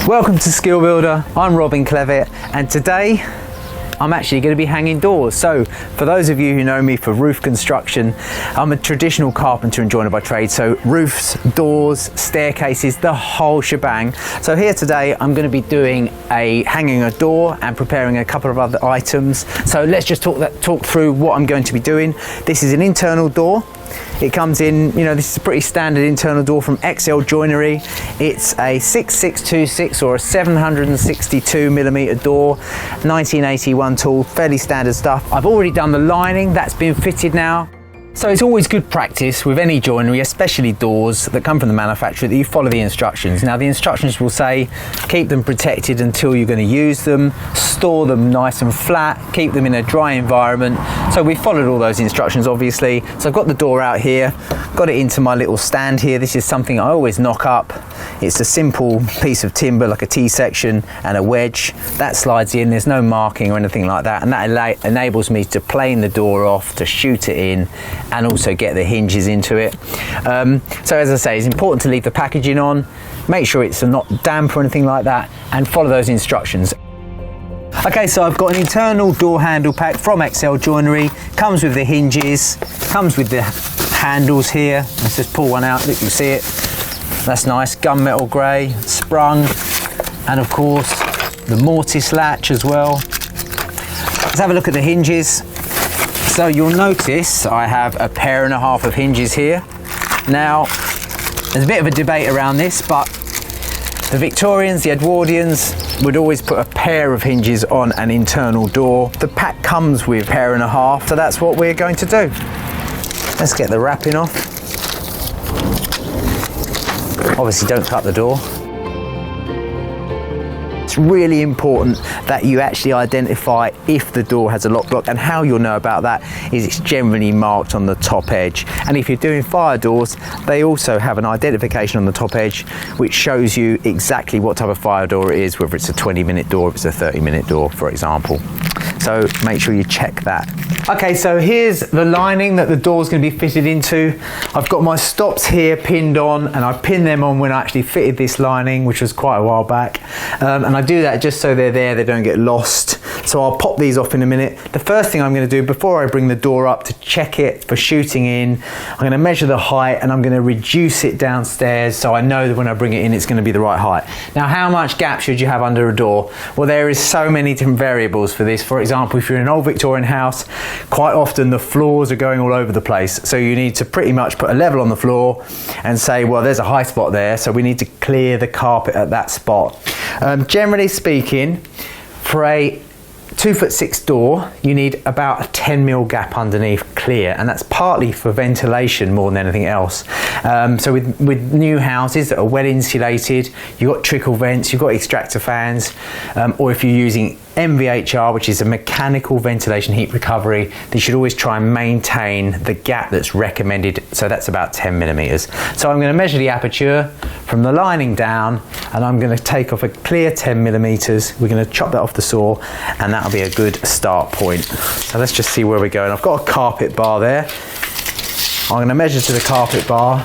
Welcome to Skill Builder. I'm Robin Clevett, and today I'm actually going to be hanging doors. So for those of you who know me for roof construction, I'm a traditional carpenter and joiner by trade, so roofs, doors, staircases, the whole shebang. So here today I'm going to be doing hanging a door and preparing a couple of other items. So let's just talk through what I'm going to be doing. This is an internal door. It comes in, this is a pretty standard internal door from XL Joinery. It's a 6626 or a 762mm door, 1981 tool, fairly standard stuff. I've already done the lining, that's been fitted now. So it's always good practice with any joinery, especially doors that come from the manufacturer, that you follow the instructions. Now the instructions will say keep them protected until you're going to use them, store them nice and flat, keep them in a dry environment. So we followed all those instructions obviously. So I've got the door out here, got it into my little stand here. This is something I always knock up. It's a simple piece of timber like a T-section and a wedge. That slides in, there's no marking or anything like that, and that enables me to plane the door off, to shoot it in, and also get the hinges into it. So as I say, it's important to leave the packaging on, make sure it's not damp or anything like that, and follow those instructions. Okay, so I've got an internal door handle pack from XL Joinery, comes with the hinges, comes with the handles here. Let's just pull one out, look, you see it. That's nice, gunmetal grey, sprung, and of course the mortise latch as well. Let's have a look at the hinges. So you'll notice I have a pair and a half of hinges here. Now, there's a bit of a debate around this, but the Victorians, the Edwardians, would always put a pair of hinges on an internal door. The pack comes with a pair and a half, so that's what we're going to do. Let's get the wrapping off. Obviously don't cut the door. It's really important that you actually identify if the door has a lock block, and how you'll know about that is it's generally marked on the top edge. And if you're doing fire doors, they also have an identification on the top edge which shows you exactly what type of fire door it is, whether it's a 20-minute door, if it's a 30-minute door, for example. So make sure you check that. Okay, so here's the lining that the door's going to be fitted into. I've got my stops here pinned on, and I pinned them on when I actually fitted this lining, which was quite a while back. And I do that just so they're there, they don't get lost. So I'll pop these off in a minute. The first thing I'm going to do before I bring the door up to check it for shooting in, I'm going to measure the height and I'm going to reduce it downstairs so I know that when I bring it in it's going to be the right height. Now, how much gap should you have under a door? Well, there is so many different variables for this. For example, if you're in an old Victorian house, quite often the floors are going all over the place. So you need to pretty much put a level on the floor and say, well, there's a high spot there, so we need to clear the carpet at that spot. Generally speaking, for a 2'6" door, you need about a 10mm gap underneath clear, and that's partly for ventilation more than anything else. So with new houses that are well insulated, you've got trickle vents, you've got extractor fans, or if you're using MVHR, which is a mechanical ventilation heat recovery, they should always try and maintain the gap that's recommended, so that's about 10mm. So I'm going to measure the aperture from the lining down, and I'm going to take off a clear 10mm. We're going to chop that off the saw, and that'll be a good start point. So let's just see where we're going. I've got a carpet bar there. I'm going to measure to the carpet bar.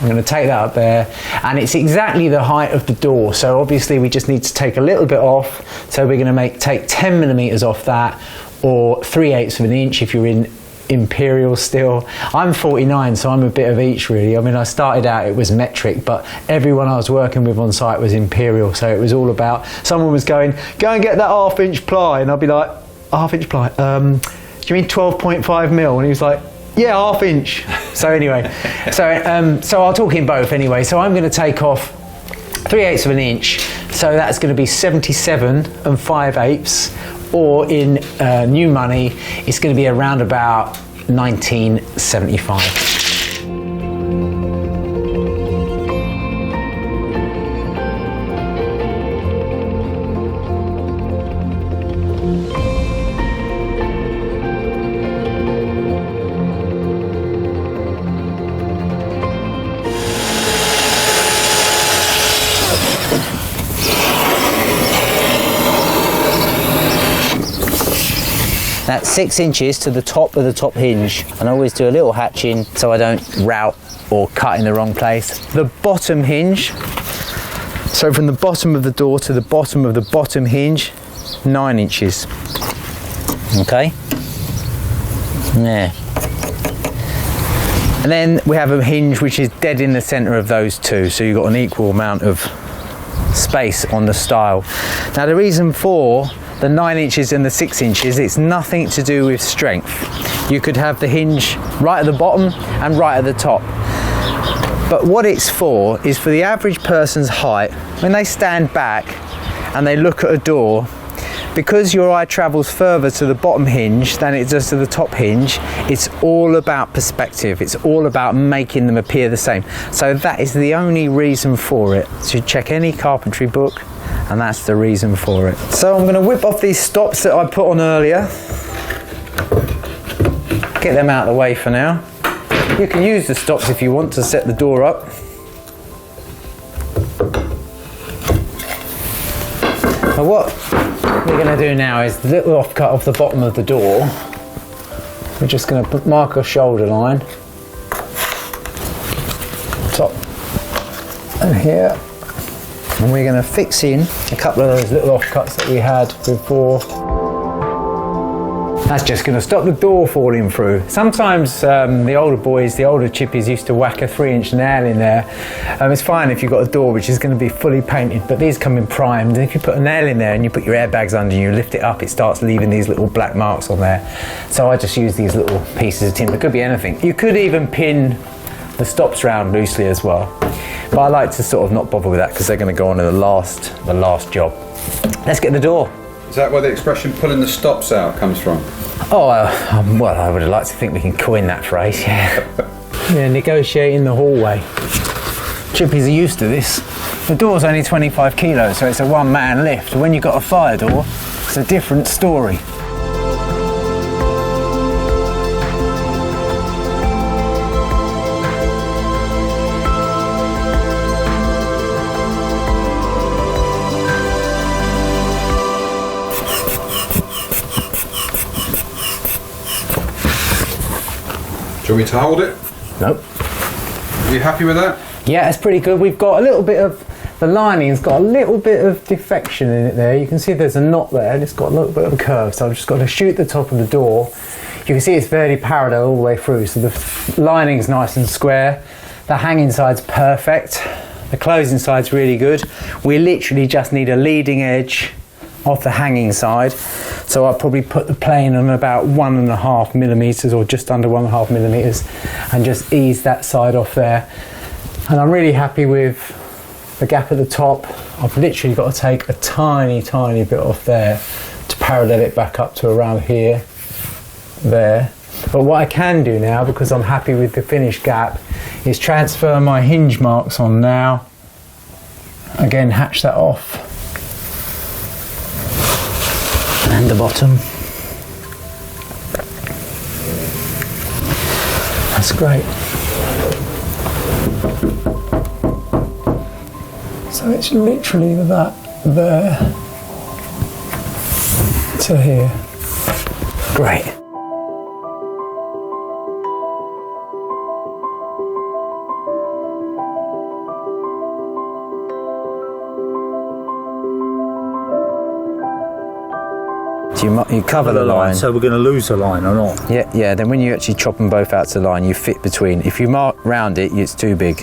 I'm going to take that up there, and it's exactly the height of the door, so obviously we just need to take a little bit off. So we're going to take 10mm off that, or 3/8 of an inch if you're in imperial steel. I'm 49, so I'm a bit of each really. I mean, I started out it was metric, but everyone I was working with on site was imperial, so it was all about, someone was going, go and get that 1/2 inch ply, and I'd be like, 1/2 inch ply, do you mean 12.5mm? And he was like, yeah, 1/2 inch. So anyway, so I'll talk in both anyway. So I'm going to take off 3/8 of an inch. So that's going to be 77 5/8, or in new money, it's going to be around about 1975. That's 6 inches to the top of the top hinge, and I always do a little hatching so I don't route or cut in the wrong place. The bottom hinge So from the bottom of the door to the bottom of the bottom hinge, 9 inches. Okay. There. And then we have a hinge which is dead in the centre of those two, so you've got an equal amount of space on the stile. Now the reason for the 9 inches and the 6 inches, it's nothing to do with strength. You could have the hinge right at the bottom and right at the top. But what it's for is for the average person's height, when they stand back and they look at a door, because your eye travels further to the bottom hinge than it does to the top hinge, it's all about perspective. It's all about making them appear the same. So that is the only reason for it. So you check any carpentry book and that's the reason for it. So I'm going to whip off these stops that I put on earlier. Get them out of the way for now. You can use the stops if you want to set the door up. Now what we're going to do now is the little offcut off the bottom of the door. We're just going to mark a shoulder line, top and here, and we're going to fix in a couple of those little offcuts that we had before. That's just going to stop the door falling through. Sometimes the older boys, the older chippies used to whack a 3-inch nail in there. It's fine if you've got a door which is going to be fully painted, but these come in primed. And if you put a nail in there and you put your airbags under and you lift it up, it starts leaving these little black marks on there. So I just use these little pieces of timber. It could be anything. You could even pin the stops round loosely as well. But I like to sort of not bother with that because they're going to go on to the last job. Let's get the door. Is that where the expression pulling the stops out comes from? Oh, well, I would have liked to think we can coin that phrase, yeah. Yeah, negotiating the hallway. Chippies are used to this. The door's only 25 kilos, so it's a one-man lift. When you've got a fire door, it's a different story. Do you want me to hold it? Nope. Are you happy with that? Yeah, it's pretty good. We've got a little bit of, the lining's got a little bit of defection in it there. You can see there's a knot there and it's got a little bit of a curve. So I've just got to shoot the top of the door. You can see it's fairly parallel all the way through. So the lining's nice and square. The hanging side's perfect. The closing side's really good. We literally just need a leading edge off the hanging side, so I'll probably put the plane on about 1.5 millimeters or just under 1.5 millimeters and just ease that side off there. And I'm really happy with the gap at the top. I've literally got to take a tiny bit off there to parallel it back up to around here, there. But what I can do now, because I'm happy with the finished gap, is transfer my hinge marks on now. Again, hatch that off. And the bottom. That's great. So it's literally that there to here. Great. You cover the line. So we're going to lose the line or not? Yeah, then when you actually chop them both out to the line, you fit between. If you mark round it, it's too big.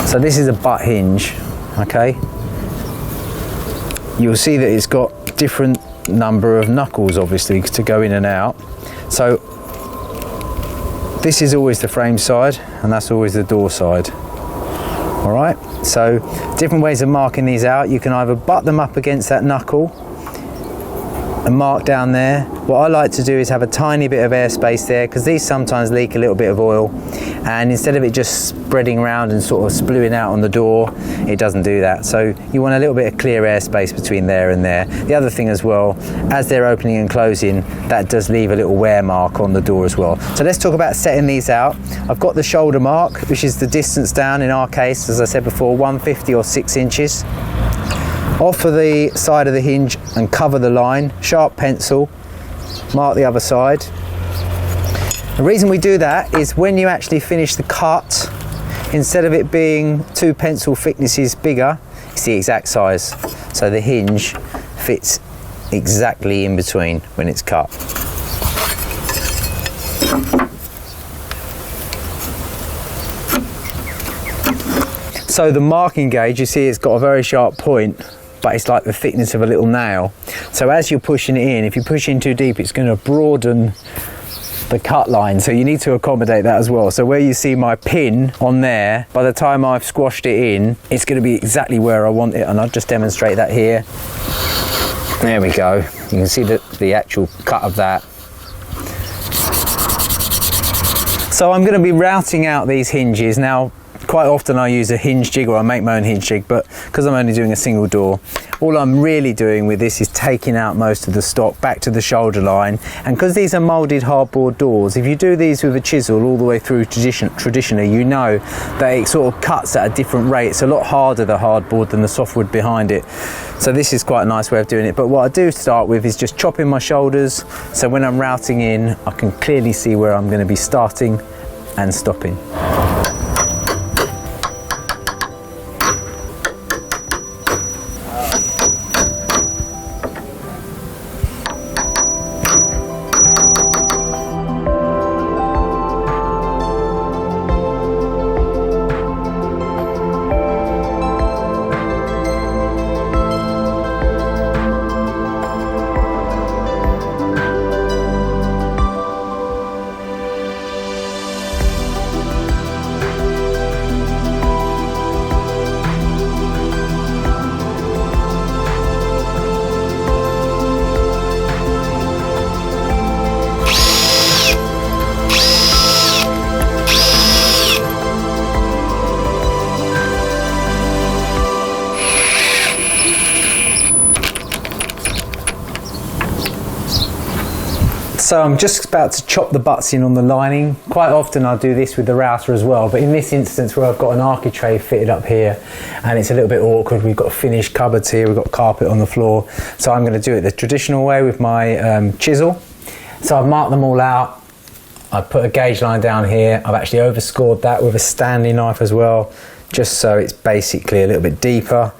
So this is a butt hinge, okay? You'll see that it's got different number of knuckles, obviously, to go in and out. So this is always the frame side, and that's always the door side. All right, so different ways of marking these out. You can either butt them up against that knuckle and mark down there. What I like to do is have a tiny bit of airspace there, because these sometimes leak a little bit of oil, and instead of it just spreading around and sort of spluing out on the door, it doesn't do that. So you want a little bit of clear airspace between there and there. The other thing as well, as they're opening and closing, that does leave a little wear mark on the door as well. So let's talk about setting these out. I've got the shoulder mark, which is the distance down, in our case, as I said before, 150 or 6 inches. Off of the side of the hinge and cover the line, sharp pencil, mark the other side. The reason we do that is when you actually finish the cut, instead of it being 2 pencil thicknesses bigger, it's the exact size. So the hinge fits exactly in between when it's cut. So the marking gauge, you see it's got a very sharp point, but it's like the thickness of a little nail. So as you're pushing it in, if you push in too deep, it's going to broaden the cut line, so you need to accommodate that as well. So where you see my pin on there, by the time I've squashed it in, it's going to be exactly where I want it, and I'll just demonstrate that here. There we go. You can see the actual cut of that. So I'm going to be routing out these hinges. Now, quite often I use a hinge jig, or I make my own hinge jig, but because I'm only doing a single door, all I'm really doing with this is taking out most of the stock back to the shoulder line. And because these are moulded hardboard doors, if you do these with a chisel all the way through traditionally, you know that it sort of cuts at a different rate. It's a lot harder, the hardboard, than the softwood behind it. So this is quite a nice way of doing it. But what I do start with is just chopping my shoulders, so when I'm routing in, I can clearly see where I'm going to be starting and stopping. So I'm just about to chop the butts in on the lining. Quite often I'll do this with the router as well, but in this instance where I've got an architrave fitted up here and it's a little bit awkward, we've got finished cupboards here, we've got carpet on the floor, so I'm going to do it the traditional way with my chisel. So I've marked them all out. I've put a gauge line down here. I've actually overscored that with a Stanley knife as well, just so it's basically a little bit deeper.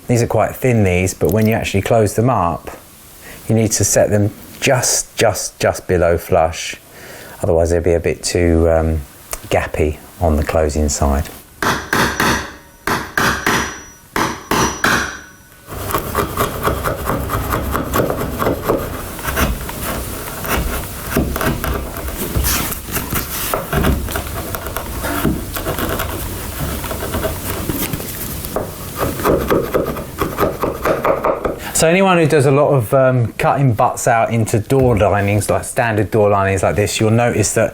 These are quite thin, these, but when you actually close them up, you need to set them just below flush, otherwise they'll be a bit too gappy on the closing side. So anyone who does a lot of cutting butts out into door linings, like standard door linings like this, you'll notice that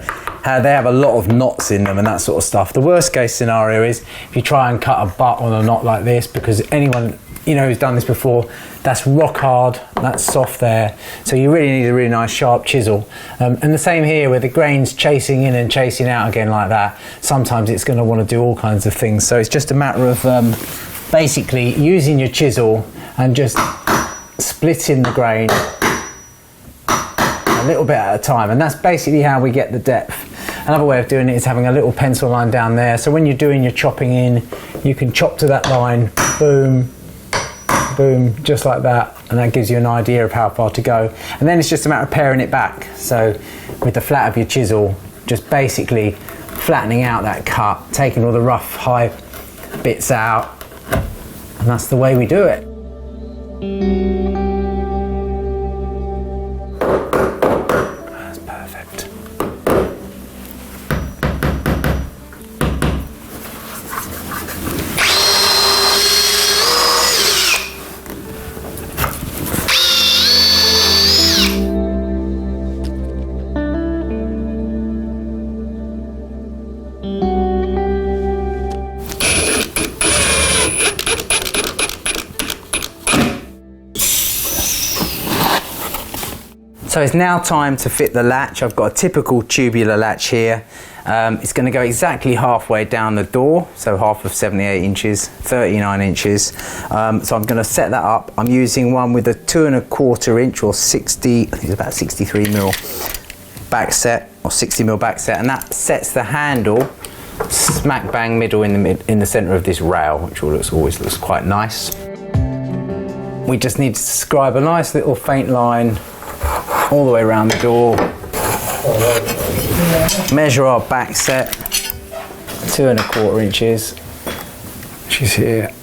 they have a lot of knots in them and that sort of stuff. The worst case scenario is if you try and cut a butt on a knot like this, because anyone who's done this before, that's rock hard, that's soft there. So you really need a really nice sharp chisel. And the same here, where the grain's chasing in and chasing out again like that. Sometimes it's going to want to do all kinds of things. So it's just a matter of basically using your chisel and just splitting the grain a little bit at a time, and that's basically how we get the depth. Another way of doing it is having a little pencil line down there, so when you're doing your chopping in, you can chop to that line, boom, boom, just like that, and that gives you an idea of how far to go. And then it's just a matter of paring it back, so with the flat of your chisel, just basically flattening out that cut, taking all the rough high bits out, and that's the way we do it. That's perfect. So it's now time to fit the latch. I've got a typical tubular latch here. It's going to go exactly halfway down the door, so half of 78 inches, 39 inches. So I'm going to set that up. I'm using one with a 2¼ inch or 60, I think it's about 63 mil back set, or 60 mil back set, and that sets the handle smack bang middle in the centre of this rail, which always looks quite nice. We just need to scribe a nice little faint line all the way around the door. Measure our back set, 2¼ inches, which is here.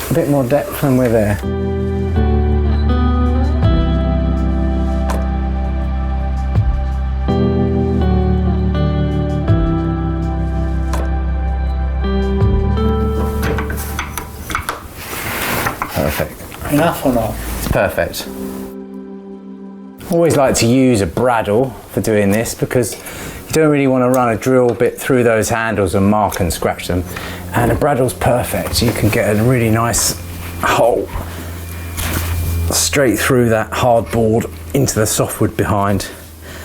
A bit more depth when we're there. Perfect. Enough or not? It's perfect. Always like to use a bradawl for doing this because you don't really want to run a drill bit through those handles and mark and scratch them. And a bradawl's perfect. You can get a really nice hole straight through that hard board into the softwood behind.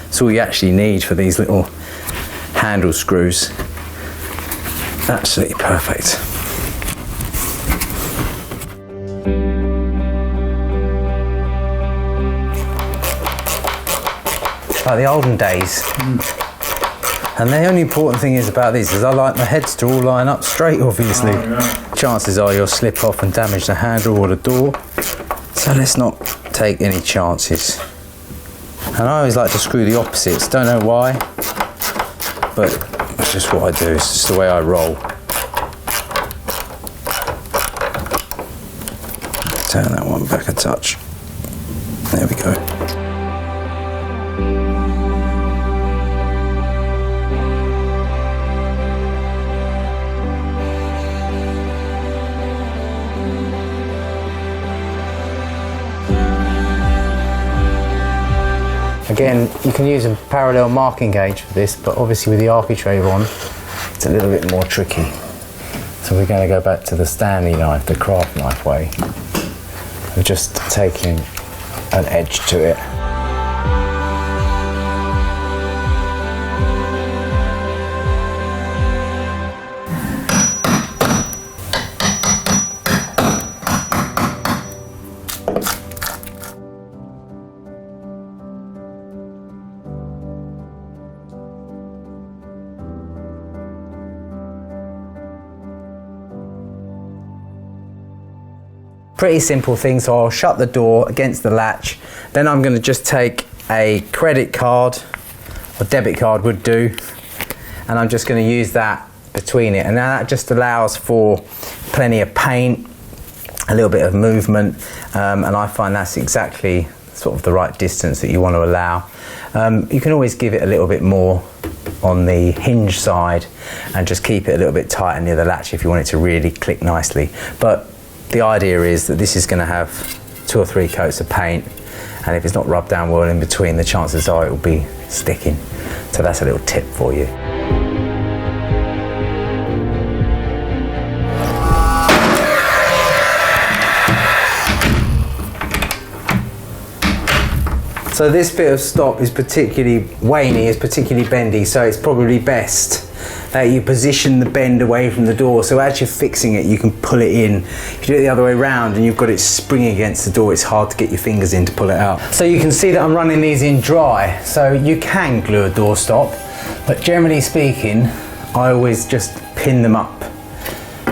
That's all you actually need for these little handle screws. Absolutely perfect. Like the olden days. And the only important thing is about these is I like my heads to all line up straight, obviously. Oh, yeah. Chances are you'll slip off and damage the handle or the door. So let's not take any chances. And I always like to screw the opposites, don't know why, but it's just what I do, it's just the way I roll. Turn that one back a touch. There we go. Again, you can use a parallel marking gauge for this, but obviously with the architrave on, it's a little bit more tricky. So we're going to go back to the Stanley knife, the craft knife way, of just taking an edge to it. Pretty simple thing, so I'll shut the door against the latch. Then I'm going to just take a credit card, or debit card would do, and I'm just going to use that between it. And now that just allows for plenty of paint, a little bit of movement, and I find that's exactly sort of the right distance that you want to allow. You can always give it a little bit more on the hinge side and just keep it a little bit tighter near the latch if you want it to really click nicely. But the idea is that this is going to have 2 or 3 coats of paint, and if it's not rubbed down well in between, the chances are it will be sticking. So that's a little tip for you. So this bit of stop is particularly waney, is particularly bendy, so it's probably best that you position the bend away from the door, so as you're fixing it you can pull it in. If you do it the other way around and you've got it springing against the door, it's hard to get your fingers in to pull it out. So you can see that I'm running these in dry, so you can glue a door stop, but generally speaking I always just pin them up,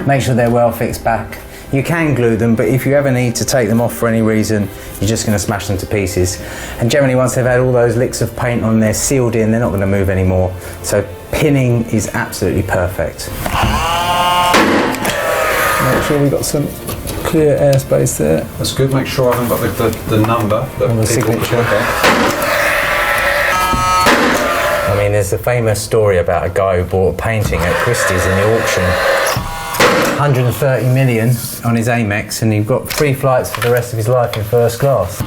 make sure they're well fixed back. You can glue them, but if you ever need to take them off for any reason, you're just going to smash them to pieces. And generally once they've had all those licks of paint on, they're sealed in, they're not going to move anymore. So pinning is absolutely perfect. Make sure we've got some clear airspace there. That's good. Make sure I haven't got the number. On the signature. Okay. I mean, there's a famous story about a guy who bought a painting at Christie's in the auction. 130 million on his Amex, and he got free flights for the rest of his life in first class.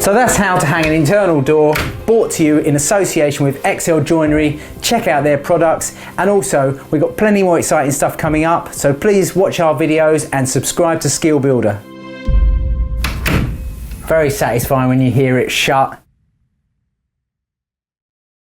So that's how to hang an internal door, brought to you in association with XL Joinery. Check out their products, and also we've got plenty more exciting stuff coming up, so please watch our videos and subscribe to Skill Builder. Very satisfying when you hear it shut